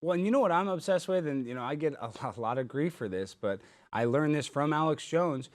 Well, and you know what I'm obsessed with, and I get a lot of grief for this, but I learned this from Alex Jones,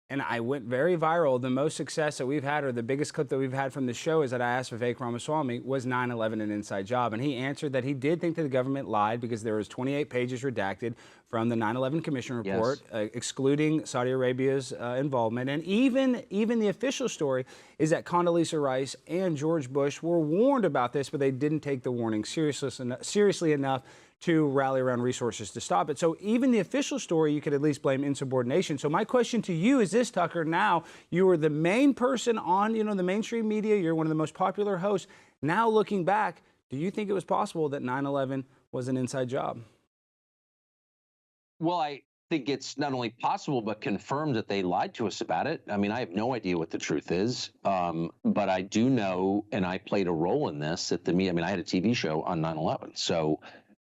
and I went very viral. The most success that we've had, or the biggest clip that we've had from the show, is that I asked Vivek Ramaswamy, was 9/11 an inside job? And he answered that he did think that the government lied because there was 28 pages redacted from the 9/11 Commission report, Yes. excluding Saudi Arabia's involvement. And even the official story is that Condoleezza Rice and George Bush were warned about this, but they didn't take the warning seriously enough to rally around resources to stop it. So even the official story, you could at least blame insubordination. So my question to you is this, Tucker. Now, you were the main person on, the mainstream media. You're one of the most popular hosts. Now, looking back, do you think it was possible that 9/11 was an inside job? Well, I think it's not only possible, but confirmed that they lied to us about it. I mean, I have no idea what the truth is, but I do know, and I played a role in this, that I had a TV show on 9/11. So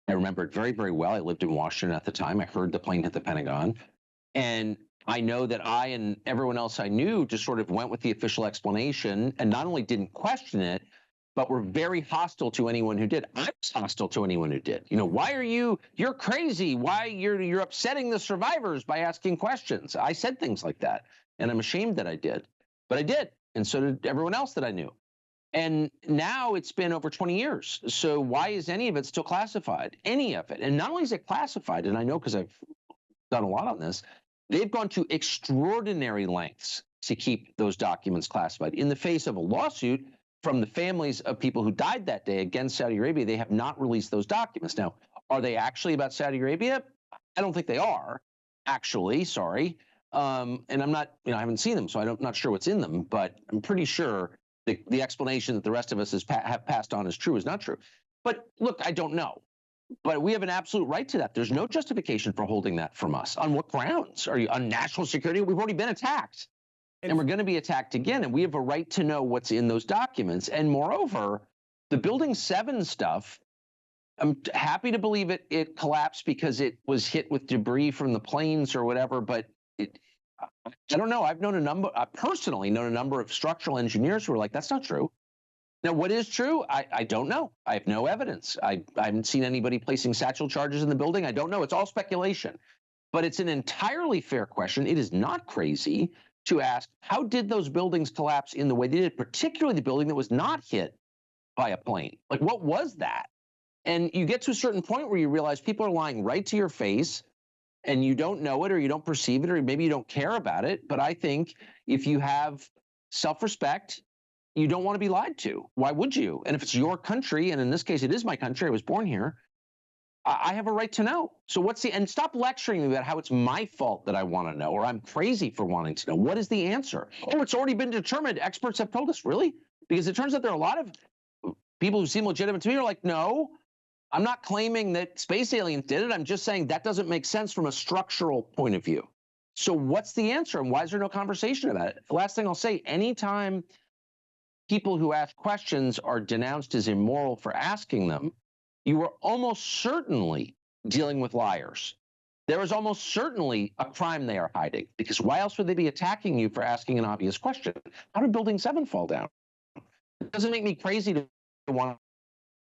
I remember it very, very well. I lived in Washington at the time. I heard the plane hit the Pentagon. And I know that I and everyone else I knew just sort of went with the official explanation and not only didn't question it, but were very hostile to anyone who did. I was hostile to anyone who did. Why are you're crazy. Why you're upsetting the survivors by asking questions. I said things like that, and I'm ashamed that I did. But I did, and so did everyone else that I knew. And now it's been over 20 years. So why is any of it still classified? Any of it. And not only is it classified, and I know because I've done a lot on this, they've gone to extraordinary lengths to keep those documents classified. In the face of a lawsuit from the families of people who died that day against Saudi Arabia, they have not released those documents. Now, are they actually about Saudi Arabia? I don't think they are, actually, sorry. And I'm not, I haven't seen them, so I'm not sure what's in them, but I'm pretty sure the explanation that the rest of us have passed on as true is not true. But look, I don't know. But we have an absolute right to that. There's no justification for holding that from us. On what grounds? Are you on national security? We've already been attacked. And we're going to be attacked again. And we have a right to know what's in those documents. And moreover, the Building 7 stuff, I'm happy to believe it collapsed because it was hit with debris from the planes or whatever. But I don't know. I've personally known a number of structural engineers who are like, that's not true. Now, what is true? I don't know. I have no evidence. I haven't seen anybody placing satchel charges in the building. I don't know. It's all speculation. But it's an entirely fair question. It is not crazy to ask, how did those buildings collapse in the way they did, particularly the building that was not hit by a plane? Like, what was that? And you get to a certain point where you realize people are lying right to your face, and you don't know it, or you don't perceive it, or maybe you don't care about it. But I think if you have self-respect, you don't want to be lied to. Why would you? And if it's your country, and in this case, it is my country, I was born here, I have a right to know. So and stop lecturing me about how it's my fault that I want to know, or I'm crazy for wanting to know. What is the answer? Oh, it's already been determined. Experts have told us. Really? Because it turns out there are a lot of people who seem legitimate to me are like, no, I'm not claiming that space aliens did it. I'm just saying that doesn't make sense from a structural point of view. So what's the answer, and why is there no conversation about it? The last thing I'll say, anytime people who ask questions are denounced as immoral for asking them, you are almost certainly dealing with liars. There is almost certainly a crime they are hiding, because why else would they be attacking you for asking an obvious question? How did Building 7 fall down? It doesn't make me crazy to want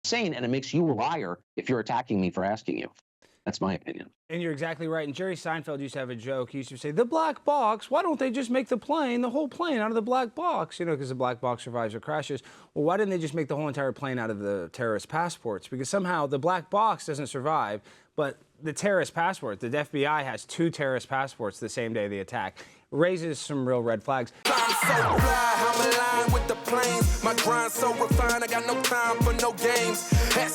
to say, and it makes you a liar if you're attacking me for asking you. That's my opinion. And you're exactly right. And Jerry Seinfeld used to have a joke. He used to say, the black box, why don't they just make the whole plane out of the black box? Because the black box survives or crashes. Well, why didn't they just make the whole entire plane out of the terrorist passports? Because somehow the black box doesn't survive, but the terrorist passport, the FBI has 2 terrorist passports the same day of the attack. Raises some real red flags. I'm so fly, I'm aligned with the planes. My grind so refined, I got no time for no games.